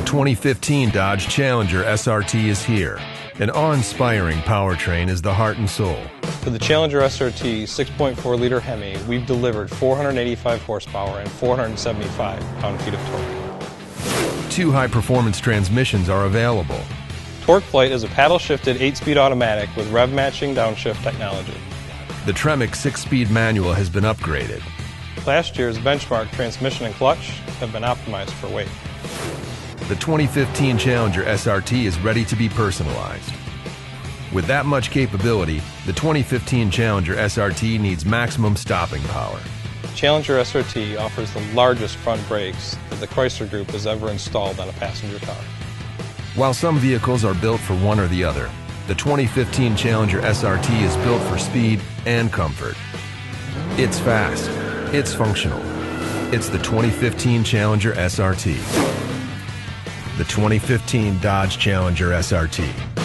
2015 Dodge Challenger SRT is here. An awe-inspiring powertrain is the heart and soul. For the Challenger SRT 6.4-liter Hemi, we've delivered 485 horsepower and 475 pound-feet of torque. 2 high-performance transmissions are available. TorqueFlite is a paddle-shifted 8-speed automatic with rev-matching downshift technology. The Tremec 6-speed manual has been upgraded. Last year's benchmark transmission and clutch have been optimized for weight. The 2015 Challenger SRT is ready to be personalized. With that much capability, the 2015 Challenger SRT needs maximum stopping power. Challenger SRT offers the largest front brakes that the Chrysler Group has ever installed on a passenger car. While some vehicles are built for one or the other, the 2015 Challenger SRT is built for speed and comfort. It's fast. It's functional. It's the 2015 Challenger SRT. The 2015 Dodge Challenger SRT.